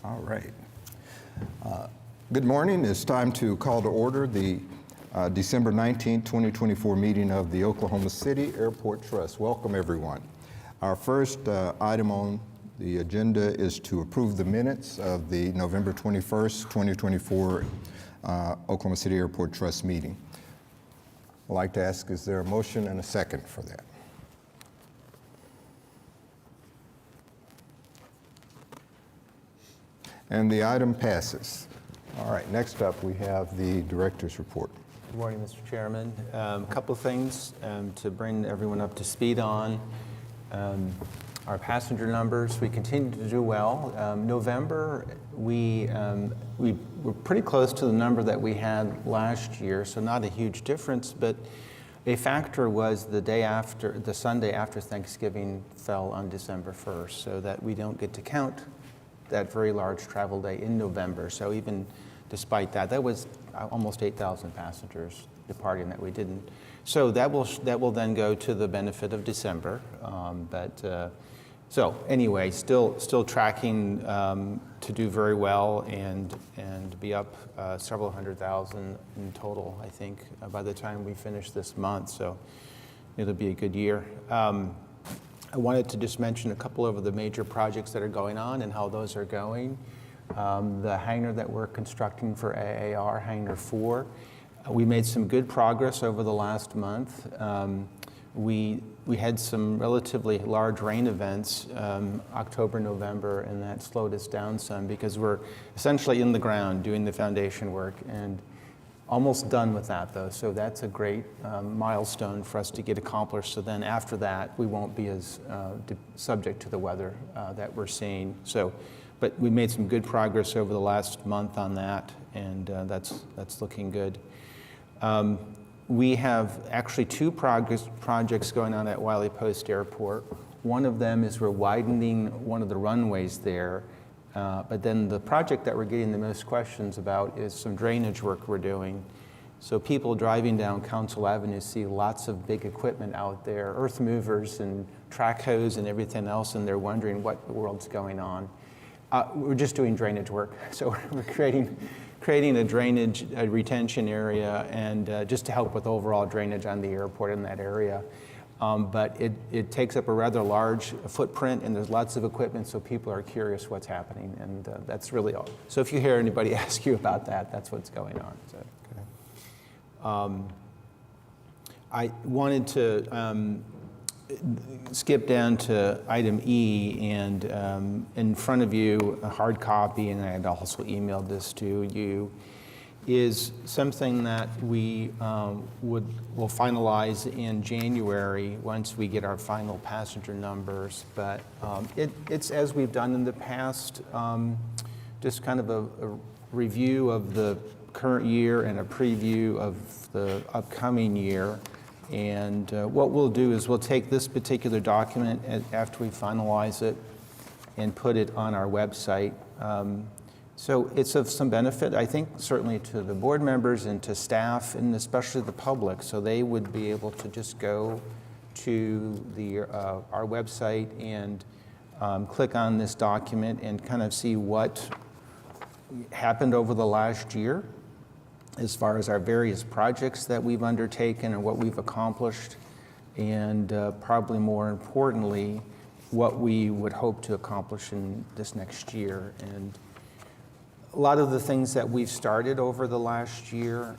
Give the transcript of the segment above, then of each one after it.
All right. Good morning. It's time to call to order the December 19, 2024 meeting of the Oklahoma City Airport Trust. Welcome, everyone. Our first item on the agenda is to approve the minutes of the November 21st, 2024 Oklahoma City Airport Trust meeting. I'd like to ask, is there a motion and a second for that? And the item passes. All right, next up we have the director's report. Good morning, Mr. Chairman. A couple of things to bring everyone up to speed on. Our passenger numbers, we continue to do well. November, we were pretty close to the number that we had last year, so not a huge difference, but a factor was the Sunday after Thanksgiving fell on December 1st, so that we don't get to count that very large travel day in November. So even despite that, that was almost 8,000 passengers departing that we didn't. So that will then go to the benefit of December. So anyway, still tracking to do very well and be up several hundred thousand in total, I think, by the time we finish this month. So it'll be a good year. I wanted to just mention a couple of the major projects that are going on and how those are going. The hangar that we're constructing for AAR, Hangar 4, we made some good progress over the last month. We had some relatively large rain events, October, November, and that slowed us down some because we're essentially in the ground doing the foundation work and almost done with that, though. So that's a great milestone for us to get accomplished. So then after that, we won't be as subject to the weather that we're seeing. But we made some good progress over the last month on that, and that's looking good. We have actually two projects going on at Wiley Post Airport. One of them is we're widening one of the runways there. But then the project that we're getting the most questions about is some drainage work we're doing. So people driving down Council Avenue see lots of big equipment out there, earth movers and track hose and everything else, and they're wondering what the world's going on. We're just doing drainage work. So we're creating a retention area and just to help with overall drainage on the airport in that area. But it takes up a rather large footprint, and there's lots of equipment, so people are curious what's happening, and that's really all. So if you hear anybody ask you about that, that's what's going on. So, okay. I wanted to skip down to item E, and in front of you, a hard copy, and I had also emailed this to you, is something that we will finalize in January once we get our final passenger numbers. But it's as we've done in the past, just kind of a review of the current year and a preview of the upcoming year. And what we'll do is we'll take this particular document after we finalize it and put it on our website. So it's of some benefit, I think, certainly to the board members and to staff, and especially the public, so they would be able to just go to our website and click on this document and kind of see what happened over the last year as far as our various projects that we've undertaken and what we've accomplished, and probably more importantly, what we would hope to accomplish in this next year. And a lot of the things that we've started over the last year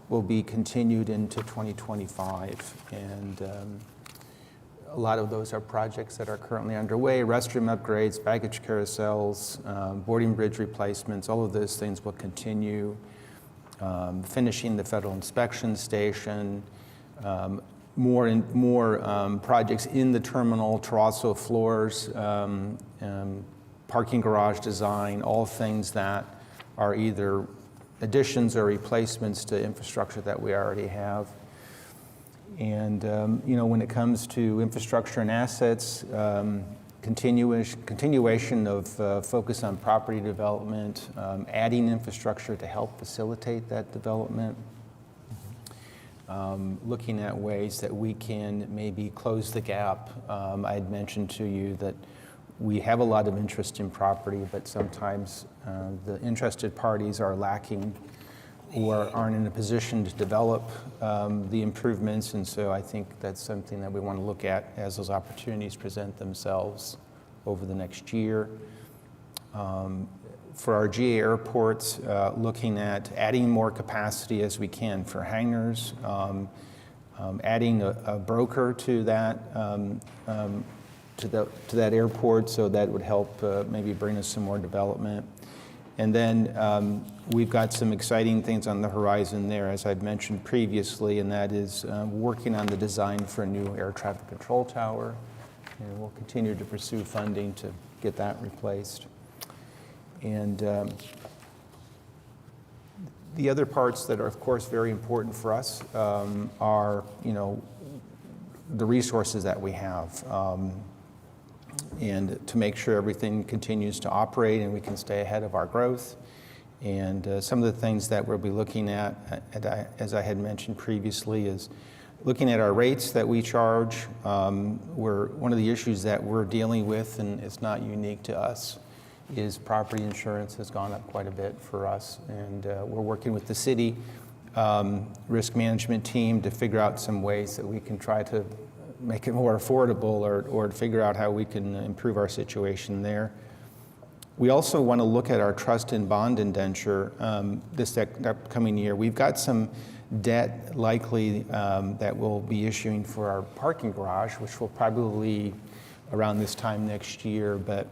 will be continued into 2025. And a lot of those are projects that are currently underway: restroom upgrades, baggage carousels, boarding bridge replacements. All of those things will continue. Finishing the federal inspection station, more projects in the terminal, terrazzo floors, parking garage design, all things that are either additions or replacements to infrastructure that we already have. And when it comes to infrastructure and assets, continuation of focus on property development, adding infrastructure to help facilitate that development, looking at ways that we can maybe close the gap. I had mentioned to you that We have a lot of interest in property, but sometimes the interested parties are lacking or aren't in a position to develop the improvements, and so I think that's something that we want to look at as those opportunities present themselves over the next year. For our GA airports, looking at adding more capacity as we can for hangars, adding a broker to that to that airport, so that would help maybe bring us some more development. And then we've got some exciting things on the horizon there, as I've mentioned previously, and that is working on the design for a new air traffic control tower. And we'll continue to pursue funding to get that replaced. And the other parts that are, of course, very important for us are, the resources that we have, and to make sure everything continues to operate and we can stay ahead of our growth. And some of the things that we'll be looking at, as I had mentioned previously, is looking at our rates that we charge. One of the issues that we're dealing with, and it's not unique to us, is property insurance has gone up quite a bit for us, and we're working with the city risk management team to figure out some ways that we can try to make it more affordable, or to figure out how we can improve our situation there. We also want to look at our trust and bond indenture this upcoming year. We've got some debt likely that we'll be issuing for our parking garage, which will probably around this time next year, but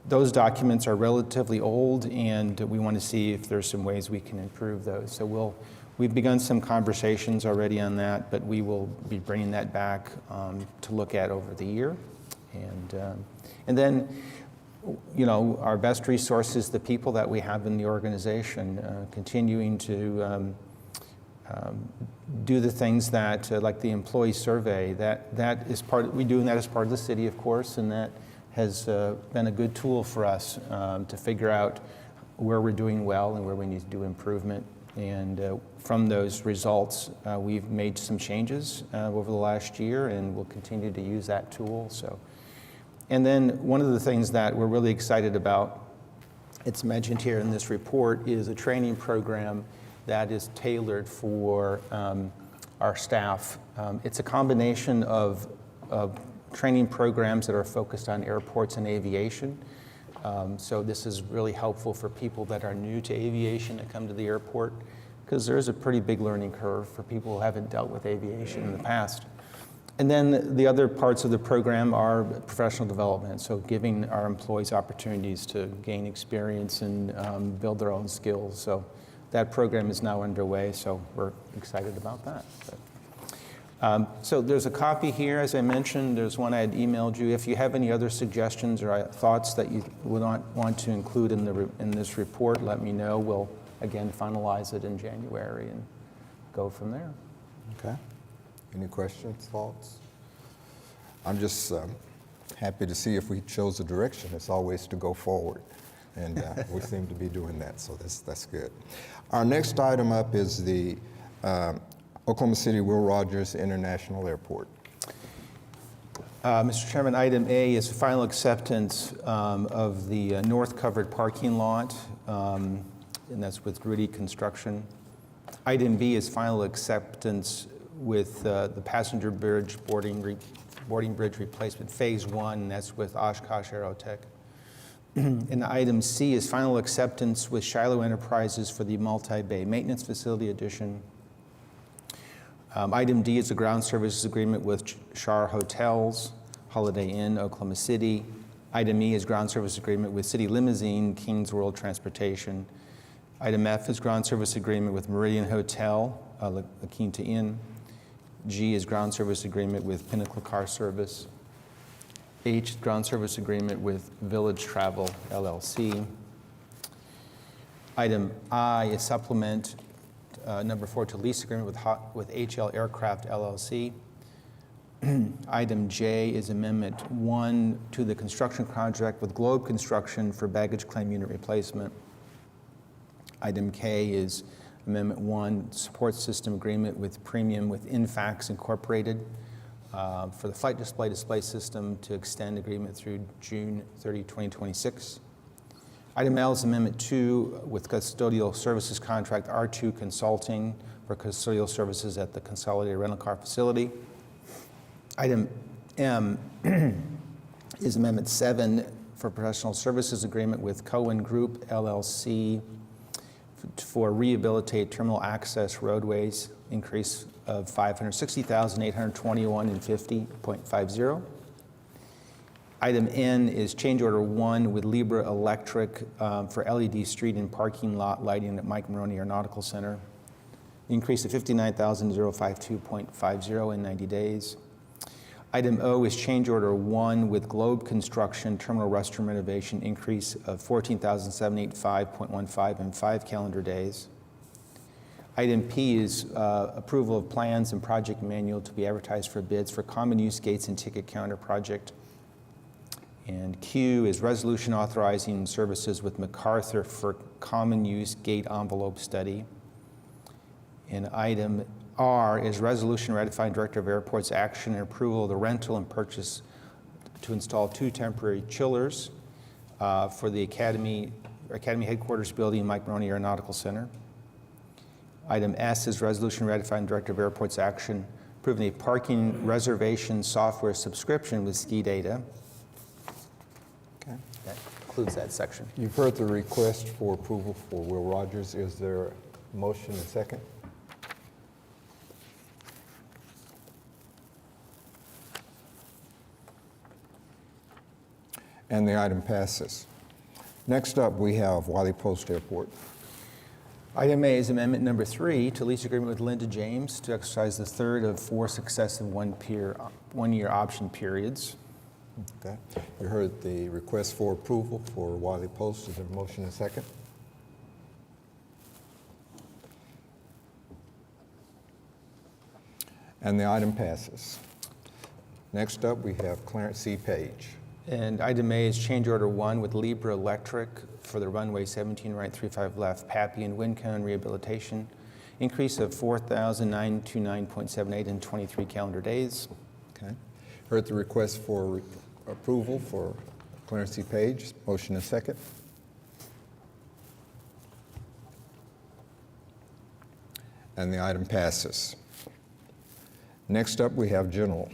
those documents are relatively old, and we want to see if there's some ways we can improve those. So we've begun some conversations already on that, but we will be bringing that back to look at over the year. And then, our best resource is the people that we have in the organization, continuing to do the things that, like the employee survey, that is we're doing that as part of the city, of course, and that has been a good tool for us to figure out where we're doing well and where we need to do improvement. And from those results, we've made some changes over the last year, and we'll continue to use that tool. And then one of the things that we're really excited about, it's mentioned here in this report, is a training program that is tailored for our staff. It's a combination of training programs that are focused on airports and aviation. So this is really helpful for people that are new to aviation that come to the airport, because there's a pretty big learning curve for people who haven't dealt with aviation in the past. And then the other parts of the program are professional development, so giving our employees opportunities to gain experience and build their own skills. So that program is now underway, so we're excited about that. So there's a copy here, as I mentioned. There's one I had emailed you. If you have any other suggestions or thoughts that you would want to include in this report, let me know. We'll, again, finalize it in January and go from there. Okay. Any questions, thoughts? I'm just happy to see if we chose a direction. It's always to go forward, and we seem to be doing that, so that's good. Our next item up is the Oklahoma City Will Rogers International Airport. Mr. Chairman, item A is final acceptance of the north covered parking lot, and that's with Rudy Construction. Item B is final acceptance with the passenger bridge boarding bridge replacement phase 1, and that's with Oshkosh Aerotech. And item C is final acceptance with Shiloh Enterprises for the multi-bay maintenance facility addition. Item D is a ground services agreement with Shar Hotels, Holiday Inn, Oklahoma City. Item E is ground service agreement with City Limousine, Kings World Transportation. Item F is ground service agreement with Meridian Hotel, La Quinta Inn. G is ground service agreement with Pinnacle Car Service. H, ground service agreement with Village Travel, LLC. Item I is supplement number 4 to lease agreement with HL Aircraft, LLC. Item J is amendment 1 to the construction contract with Globe Construction for baggage claim unit replacement. Item K is amendment 1, support system agreement with Premium with Infax Incorporated for the flight display system to extend agreement through June 30, 2026. Item L is Amendment 2 with custodial services contract R2 Consulting for custodial services at the Consolidated Rental Car Facility. Item M is Amendment 7 for professional services agreement with Cohen Group LLC for rehabilitate terminal access roadways, increase of $560,821.50. Item N is change order 1 with Libra Electric for LED street and parking lot lighting at Mike Maroney Aeronautical Center. Increase of $59,052.50 in 90 days. Item O is change order 1 with Globe Construction terminal restroom renovation, increase of $14,785.15 in 5 calendar days. Item P is approval of plans and project manual to be advertised for bids for common use gates and ticket counter project. And Q is resolution authorizing services with MacArthur for common use gate envelope study. And item R is resolution ratifying Director of Airports action and approval of the rental and purchase to install 2 temporary chillers for the Academy headquarters building, Mike Maroney Aeronautical Center. Item S is resolution ratifying Director of Airports action approving a parking reservation software subscription with Ski Data. Okay. That concludes that section. You've heard the request for approval for Will Rogers. Is there a motion and second? And the item passes. Next up, we have Wiley Post Airport. Item A is amendment number 3 to lease agreement with Linda James to exercise the third of 4 successive one-year option periods. Okay. You heard the request for approval for Wiley Post. Is there a motion and second? And the item passes. Next up, we have Clarence C. Page. And item A is change order 1 with Libra Electric for the runway 17 right, 35 left, Pappy and wind cone rehabilitation. Increase of $4,929.78 in 23 calendar days. Okay. Heard the request for approval for Clarence C. Page. Motion and second. And the item passes. Next up, we have General.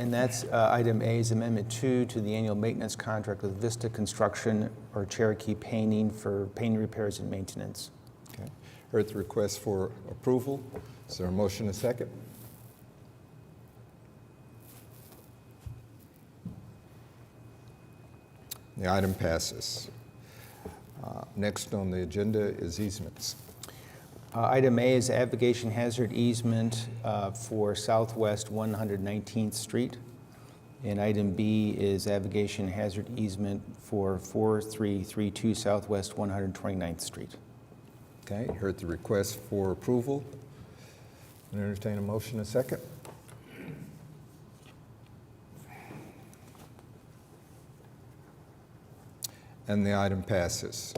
And that's item A is amendment 2 to the annual maintenance contract with Vista Construction or Cherokee Painting for painting repairs and maintenance. Okay. Heard the request for approval. Is there a motion and second? The item passes. Next on the agenda is easements. Item A is abrogation hazard easement for Southwest 119th Street. And item B is abrogation hazard easement for 4332 Southwest 129th Street. Okay, heard the request for approval. And entertain a motion and second. And the item passes.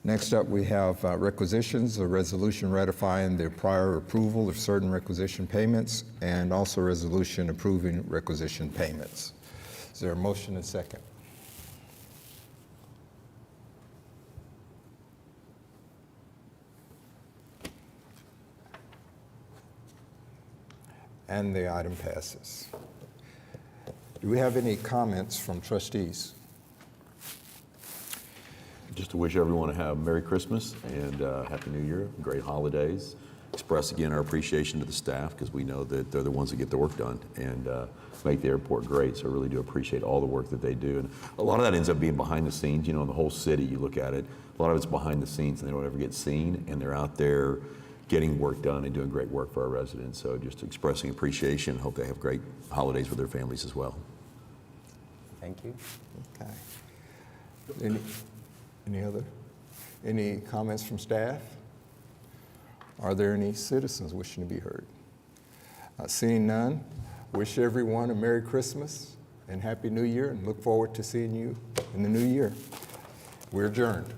Next up, we have requisitions, a resolution ratifying the prior approval of certain requisition payments, and also a resolution approving requisition payments. Is there a motion and second? And the item passes. Do we have any comments from trustees? Just to wish everyone a Merry Christmas and Happy New Year, great holidays. Express again our appreciation to the staff because we know that they're the ones that get the work done and make the airport great. So I really do appreciate all the work that they do. And a lot of that ends up being behind the scenes. You know, in the whole city, you look at it, a lot of it's behind the scenes and they don't ever get seen. And they're out there getting work done and doing great work for our residents. So just expressing appreciation. Hope they have great holidays with their families as well. Thank you. Okay. Any comments from staff? Are there any citizens wishing to be heard? Seeing none, wish everyone a Merry Christmas and Happy New Year and look forward to seeing you in the new year. We're adjourned.